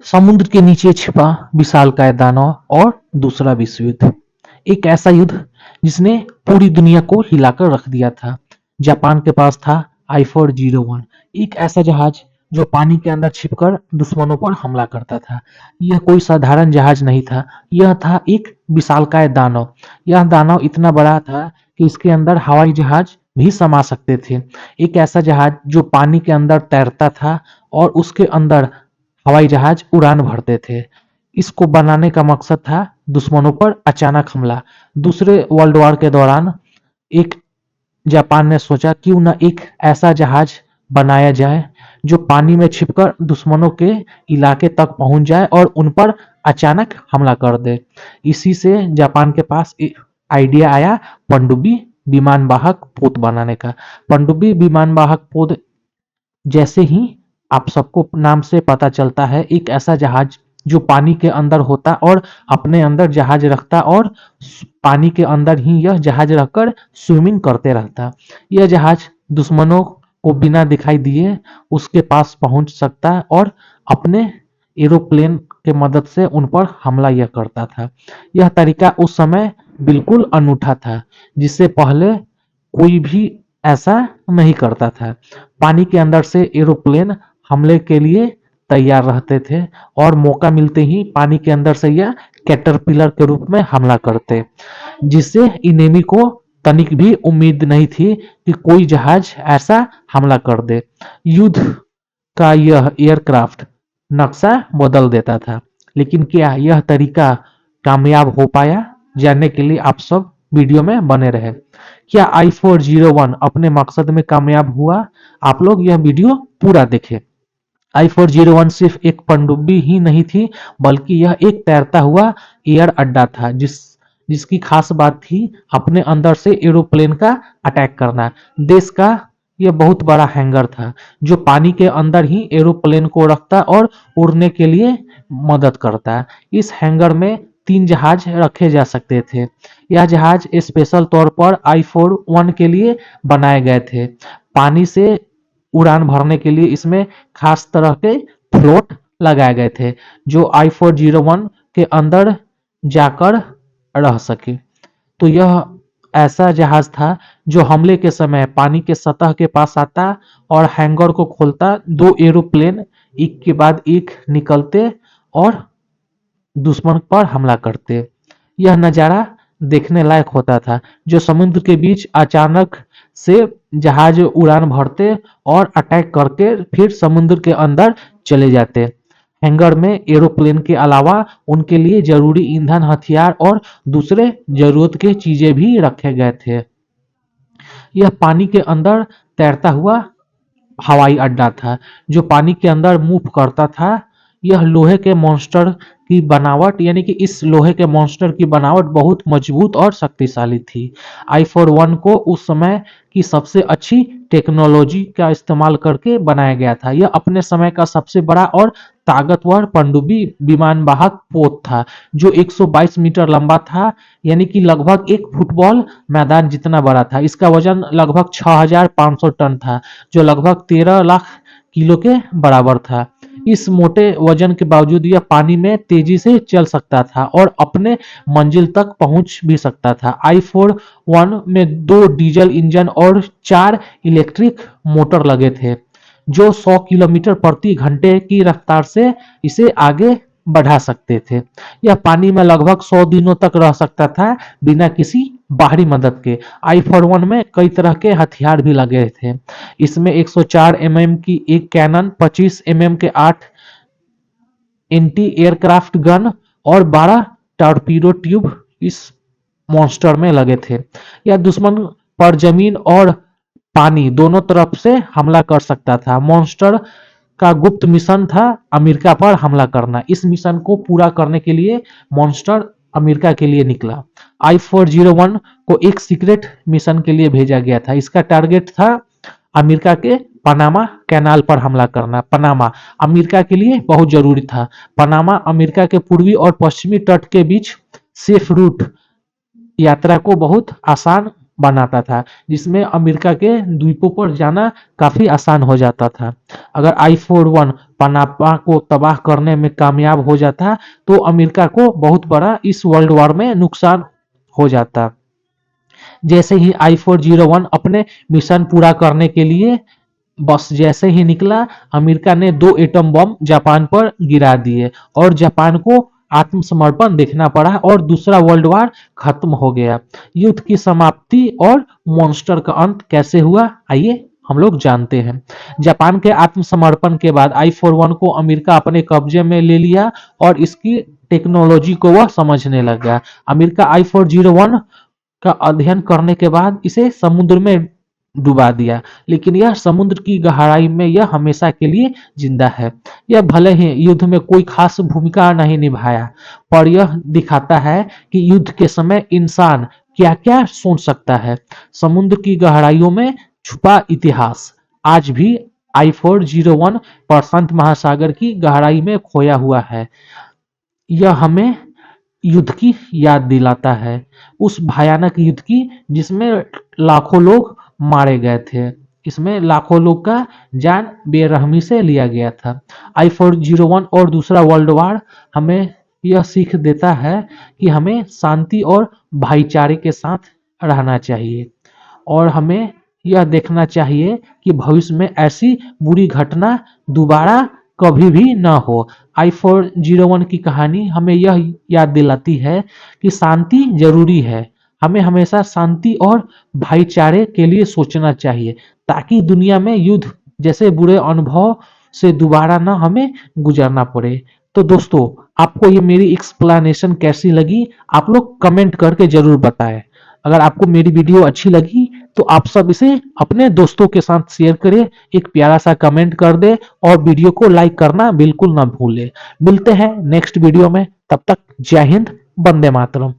समुद्र के नीचे छिपा विशालकाय दानव और दूसरा विश्व युद्ध। एक ऐसा युद्ध जिसने पूरी दुनिया को हिलाकर रख दिया था। जापान के पास था I-401, एक ऐसा जहाज जो पानी के अंदर छिपकर दुश्मनों पर हमला करता था। यह कोई साधारण जहाज नहीं था, यह था एक विशालकाय दानव। यह दानव इतना बड़ा था कि इसके अंदर हवाई जहाज भी समा सकते थे। एक ऐसा जहाज जो पानी के अंदर तैरता था और उसके अंदर हवाई जहाज उड़ान भरते थे। इसको बनाने का मकसद था दुश्मनों पर अचानक हमला। दूसरे वर्ल्ड वॉर के दौरान एक जापान ने सोचा क्यों न एक ऐसा जहाज बनाया जाए जो पानी में छिपकर दुश्मनों के इलाके तक पहुंच जाए और उन पर अचानक हमला कर दे। इसी से जापान के पास आइडिया आया पनडुब्बी विमान वाहक पोत बनाने का। पनडुब्बी विमान वाहक पोत जैसे ही आप सबको नाम से पता चलता है, एक ऐसा जहाज जो पानी के अंदर होता और अपने अंदर जहाज रखता और पानी के अंदर ही यह जहाज रखकर स्विमिंग करते रहता। यह जहाज दुश्मनों को बिना दिखाई दिए उसके पास पहुंच सकता और अपने एरोप्लेन के मदद से उन पर हमला यह करता था। यह तरीका उस समय बिल्कुल अनूठा था, जिससे पहले कोई भी ऐसा नहीं करता था। पानी के अंदर से एरोप्लेन हमले के लिए तैयार रहते थे और मौका मिलते ही पानी के अंदर से यह कैटरपिलर के रूप में हमला करते, जिससे इनेमी को तनिक भी उम्मीद नहीं थी कि कोई जहाज ऐसा हमला कर दे। युद्ध का यह एयरक्राफ्ट नक्शा बदल देता था, लेकिन क्या यह तरीका कामयाब हो पाया? जानने के लिए आप सब वीडियो में बने रहे। क्या I-401 अपने मकसद में कामयाब हुआ? आप लोग यह वीडियो पूरा देखें। I-401 सिर्फ एक पनडुब्बी ही नहीं थी, बल्कि यह एक तैरता हुआ एयर अड्डा था जिसकी खास बात थी अपने अंदर से एरोप्लेन का अटैक करना। देश का यह बहुत बड़ा हैंगर था जो पानी के अंदर ही एरोप्लेन को रखता और उड़ने के लिए मदद करता। इस हैंगर में 3 जहाज रखे जा सकते थे। यह जहाज स्पेशल तौर पर I-401 के लिए बनाए गए थे। पानी से उड़ान भरने के लिए इसमें खास तरह के फ्लोट लगाए गए थे जो I-401 के अंदर जाकर रह सके। तो यह ऐसा जहाज था जो हमले के समय पानी के सतह के पास आता और हैंगर को खोलता। 2 एरोप्लेन एक के बाद एक निकलते और दुश्मन पर हमला करते। यह नज़ारा देखने लायक होता था, जो समुद्र के बीच अचानक से जहाज उड़ान भरते और अटैक करके फिर समुद्र के अंदर चले जाते। हैंगर में एरोप्लेन के अलावा उनके लिए जरूरी ईंधन, हथियार और दूसरे जरूरत के चीजें भी रखे गए थे। यह पानी के अंदर तैरता हुआ हवाई अड्डा था जो पानी के अंदर मूव करता था। यह लोहे के मॉन्स्टर की बनावट, यानी कि इस लोहे के मॉन्स्टर की बनावट बहुत मजबूत और शक्तिशाली थी। I-401 को उस समय की सबसे अच्छी टेक्नोलॉजी का इस्तेमाल करके बनाया गया था। यह अपने समय का सबसे बड़ा और ताकतवर पनडुब्बी विमान वाहक पोत था जो 122 मीटर लंबा था, यानी कि लगभग एक फुटबॉल मैदान जितना बड़ा था। इसका वजन लगभग 6500 टन था, जो लगभग 13 लाख किलो के बराबर था। इस मोटे वजन के बावजूद यह पानी में तेजी से चल सकता था और अपने मंजिल तक पहुंच भी सकता था। I-401 में 2 डीजल इंजन और 4 इलेक्ट्रिक मोटर लगे थे जो 100 किलोमीटर प्रति घंटे की रफ्तार से इसे आगे बढ़ा सकते थे। यह पानी में लगभग 100 दिनों तक रह सकता था बिना किसी बाहरी मदद के। I-401 में कई तरह के हथियार भी लगे थे। इसमें 104 mm की एक कैनन, 25 mm के 8 एंटी एयरक्राफ्ट गन और 12 टॉर्पीडो ट्यूब इस मॉन्स्टर में लगे थे। यह दुश्मन पर जमीन और पानी दोनों तरफ से हमला कर सकता था। मॉन्स्टर का गुप्त मिशन था अमेरिका पर हमला करना। इस मिशन को पूरा करने के लिए मॉन्स्टर अमेरिका के लिए निकला। I-401 को एक सीक्रेट मिशन के लिए भेजा गया था। इसका टारगेट था अमेरिका के पनामा कैनाल पर हमला करना। पनामा अमेरिका के लिए बहुत जरूरी था। पनामा अमेरिका के पूर्वी और पश्चिमी तट के बीच सेफ रूट यात्रा को बहुत आसान बनाता था, जिसमें अमेरिका के द्वीपों पर जाना काफी आसान हो जाता था। अगर I-41 पनामा को तबाह करने में कामयाब हो जाता तो अमेरिका को बहुत बड़ा इस वर्ल्ड वॉर में नुकसान हो जाता। जैसे ही I-401 अपने मिशन पूरा करने के लिए बस जैसे ही निकला, अमेरिका ने 2 एटम बम जापान पर गिरा दिए और जापान को आत्मसमर्पण देखना पड़ा और दूसरा वर्ल्ड वॉर खत्म हो गया। युद्ध की समाप्ति और मॉन्स्टर का अंत कैसे हुआ, आइए हम लोग जानते हैं। जापान के आत्मसमर्पण के बाद I-41 को अमेरिका अपने कब्जे में ले लिया और इसकी टेक्नोलॉजी को वह समझने लगा। अमेरिका I-401 का अध्ययन करने के बाद इसे समुद्र में डुबा दिया, लेकिन यह समुद्र की गहराई में यह हमेशा के लिए जिंदा है। यह भले ही युद्ध में कोई खास भूमिका नहीं निभाया, पर यह दिखाता है कि युद्ध के समय इंसान क्या क्या सोच सकता है। समुद्र की गहराइयों में छुपा इतिहास आज भी I-401 प्रशांत महासागर की गहराई में खोया हुआ है। यह हमें युद्ध की याद दिलाता है, उस भयानक युद्ध की जिसमें लाखों लोग मारे गए थे। इसमें लाखों लोग का जान बेरहमी से लिया गया था। I-401 और दूसरा वर्ल्ड वॉर हमें यह सीख देता है कि हमें शांति और भाईचारे के साथ रहना चाहिए और हमें यह देखना चाहिए कि भविष्य में ऐसी बुरी घटना दोबारा कभी भी ना हो। I-401 की कहानी हमें यह याद दिलाती है कि शांति जरूरी है। हमें हमेशा शांति और भाईचारे के लिए सोचना चाहिए ताकि दुनिया में युद्ध जैसे बुरे अनुभव से दोबारा ना हमें गुजरना पड़े। तो दोस्तों, आपको ये मेरी एक्सप्लेनेशन कैसी लगी, आप लोग कमेंट करके जरूर बताएं। अगर आपको मेरी वीडियो अच्छी लगी तो आप सब इसे अपने दोस्तों के साथ शेयर करें, एक प्यारा सा कमेंट कर दे और वीडियो को लाइक करना बिल्कुल ना भूले। मिलते हैं नेक्स्ट वीडियो में, तब तक जय हिंद, वंदे मातरम।